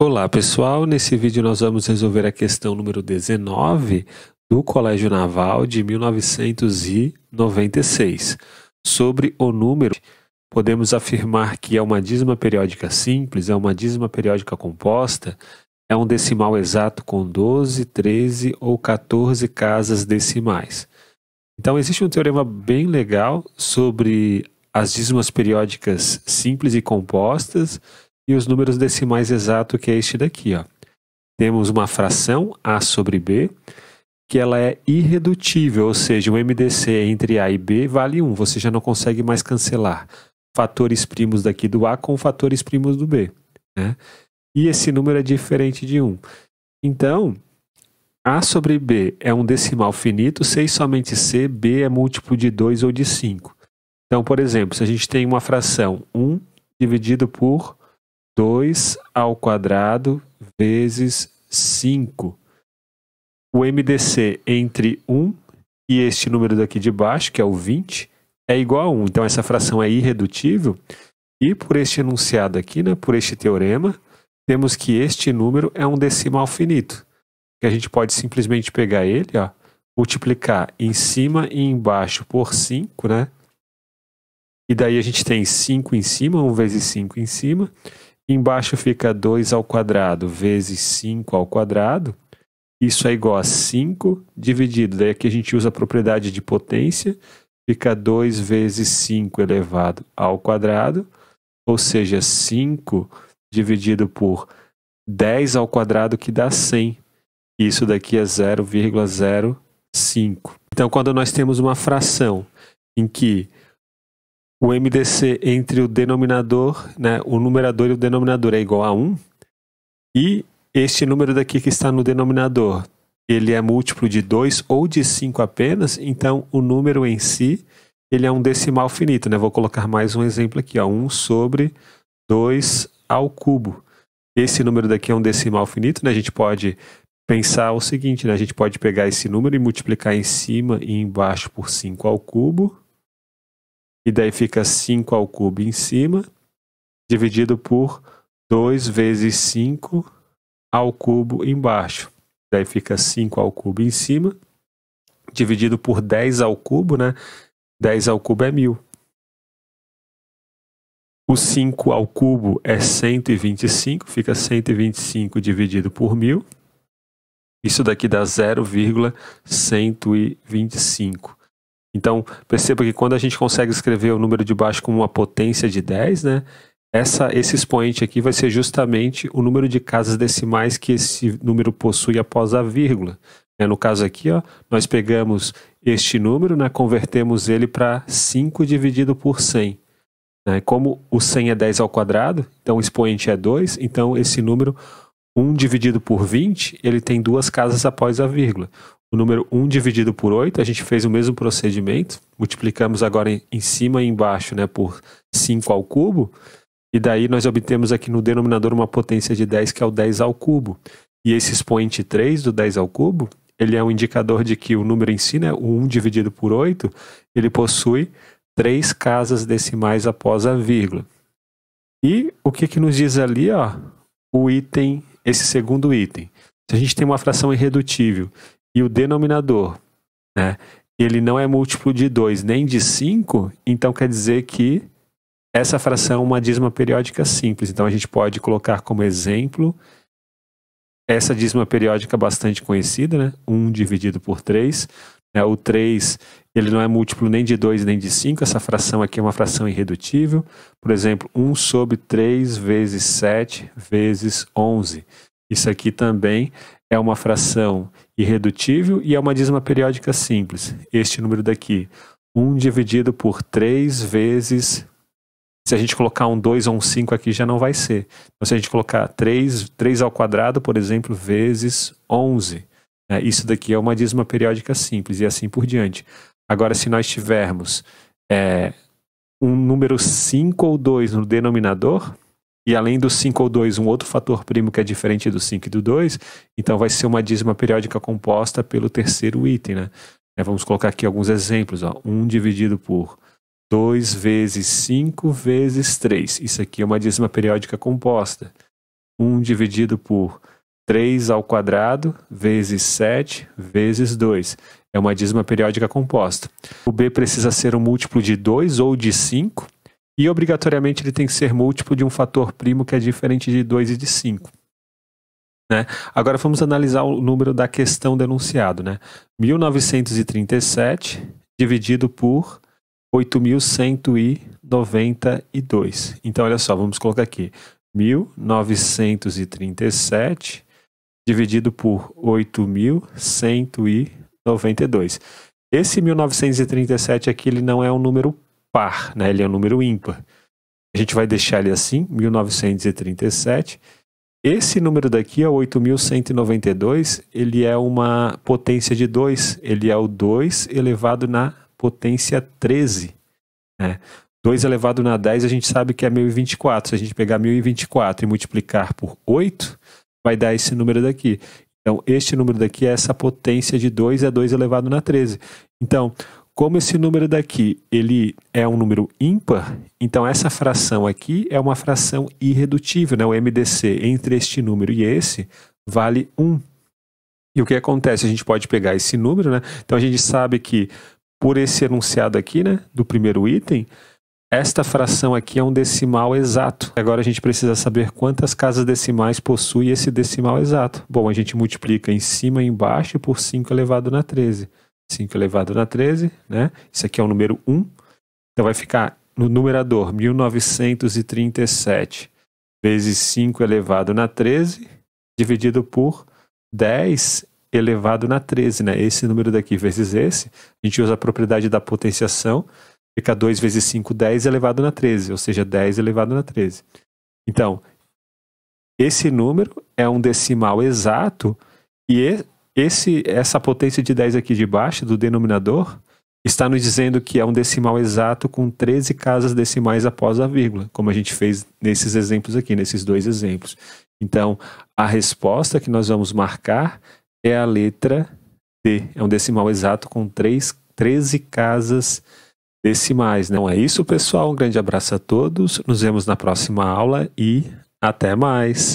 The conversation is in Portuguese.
Olá pessoal, nesse vídeo nós vamos resolver a questão número 19 do Colégio Naval de 1996. Sobre o número, podemos afirmar que é uma dízima periódica simples, é uma dízima periódica composta, é um decimal exato com 12, 13 ou 14 casas decimais. Então existe um teorema bem legal sobre as dízimas periódicas simples e compostas, e os números decimais exatos, que é este daqui, ó. Temos uma fração A sobre B, que ela é irredutível, ou seja, o MDC entre A e B vale 1, você já não consegue mais cancelar fatores primos daqui do A com fatores primos do B, né? E esse número é diferente de 1. Então, A sobre B é um decimal finito, C e somente C, B é múltiplo de 2 ou de 5. Então, por exemplo, se a gente tem uma fração 1 dividido por 2 ao quadrado vezes 5. O MDC entre 1 e este número daqui de baixo, que é o 20, é igual a 1. Então, essa fração é irredutível. E por este enunciado aqui, né, por este teorema, temos que este número é um decimal finito. Que a gente pode simplesmente pegar ele, ó, multiplicar em cima e embaixo por 5, né? E daí a gente tem 5 em cima, 1 vezes 5 em cima. Embaixo fica 2 ao quadrado vezes 5 ao quadrado. Isso é igual a 5 dividido. Daí aqui a gente usa a propriedade de potência. Fica 2 vezes 5 elevado ao quadrado. Ou seja, 5 dividido por 10 ao quadrado, que dá 100. Isso daqui é 0,05. Então, quando nós temos uma fração em que o MDC entre o denominador, né, o numerador e o denominador é igual a 1, e este número daqui que está no denominador, ele é múltiplo de 2 ou de 5 apenas, então o número em si, ele é um decimal finito, né? Vou colocar mais um exemplo aqui, ó, 1 sobre 2 ao cubo. Esse número daqui é um decimal finito, né? A gente pode pensar o seguinte, né? A gente pode pegar esse número e multiplicar em cima e embaixo por 5 ao cubo, e daí fica 5 ao cubo em cima, dividido por 2 vezes 5 ao cubo embaixo. Daí fica 5 ao cubo em cima, dividido por 10 ao cubo, né? 10 ao cubo é 1000. O 5 ao cubo é 125, fica 125 dividido por 1000. Isso daqui dá 0,125. Então, perceba que quando a gente consegue escrever o número de baixo como uma potência de 10, né, esse expoente aqui vai ser justamente o número de casas decimais que esse número possui após a vírgula. No caso aqui, ó, nós pegamos este número, né, convertemos ele para 5 dividido por 100. Como o 100 é 10 ao quadrado, então o expoente é 2, então esse número 1 dividido por 20, ele tem 2 casas após a vírgula. O número 1 dividido por 8, a gente fez o mesmo procedimento, multiplicamos agora em cima e embaixo, né, por 5 ao cubo, e daí nós obtemos aqui no denominador uma potência de 10, que é o 10 ao cubo. E esse expoente 3 do 10 ao cubo, ele é um indicador de que o número em si, né, o 1 dividido por 8, ele possui 3 casas decimais após a vírgula. E o que nos diz ali, ó, o item, esse segundo item? Se a gente tem uma fração irredutível e o denominador, né, ele não é múltiplo de 2 nem de 5, então quer dizer que essa fração é uma dízima periódica simples. Então a gente pode colocar como exemplo essa dízima periódica bastante conhecida, né, 1 dividido por 3. O 3 ele não é múltiplo nem de 2 nem de 5, essa fração aqui é uma fração irredutível. Por exemplo, 1 sobre 3 vezes 7 vezes 11. Isso aqui também é uma fração irredutível e é uma dízima periódica simples. Este número daqui, 1 dividido por 3 vezes... Se a gente colocar um 2 ou um 5 aqui, já não vai ser. Então, se a gente colocar 3 ao quadrado, por exemplo, vezes 11. Isso daqui é uma dízima periódica simples e assim por diante. Agora, se nós tivermos um número 5 ou 2 no denominador, e além do 5 ou 2, um outro fator primo que é diferente do 5 e do 2, então vai ser uma dízima periódica composta pelo terceiro item, né? Vamos colocar aqui alguns exemplos. 1 dividido por 2 vezes 5 vezes 3. Isso aqui é uma dízima periódica composta. 1 dividido por 3 ao quadrado vezes 7 vezes 2. É uma dízima periódica composta. O b precisa ser um múltiplo de 2 ou de 5 e obrigatoriamente ele tem que ser múltiplo de um fator primo que é diferente de 2 e de 5. Né? Agora vamos analisar o número da questão denunciado. Né? 1937 dividido por 8.192. Então, olha só, vamos colocar aqui. 1937 dividido por 8.192. Esse 1937 aqui ele não é um número par, né? Ele é um número ímpar. A gente vai deixar ele assim, 1937. Esse número daqui, 8.192, ele é uma potência de 2. Ele é o 2 elevado na potência 13. Né? 2 elevado na 10 a gente sabe que é 1024. Se a gente pegar 1024 e multiplicar por 8, vai dar esse número daqui. Então, este número daqui é essa potência de 2, é 2 elevado na 13. Então, como esse número daqui ele é um número ímpar, então essa fração aqui é uma fração irredutível, né? O MDC entre este número e esse vale 1. E o que acontece? A gente pode pegar esse número, né? Então a gente sabe que por esse enunciado aqui, né, do primeiro item, esta fração aqui é um decimal exato. Agora a gente precisa saber quantas casas decimais possui esse decimal exato. Bom, a gente multiplica em cima e embaixo por 5 elevado na 13. 5 elevado na 13, né? Isso aqui é o número 1. Então vai ficar no numerador 1937 vezes 5 elevado na 13 dividido por 10 elevado na 13, né? Esse número daqui vezes esse, a gente usa a propriedade da potenciação, fica 2 vezes 5, 10 elevado na 13, ou seja, 10 elevado na 13. Então, esse número é um decimal exato e essa potência de 10 aqui de baixo, do denominador, está nos dizendo que é um decimal exato com 13 casas decimais após a vírgula, como a gente fez nesses exemplos aqui, nesses dois exemplos. Então, a resposta que nós vamos marcar é a letra D. É um decimal exato com 13 casas decimais. Não é isso, pessoal? Um grande abraço a todos. Nos vemos na próxima aula e até mais!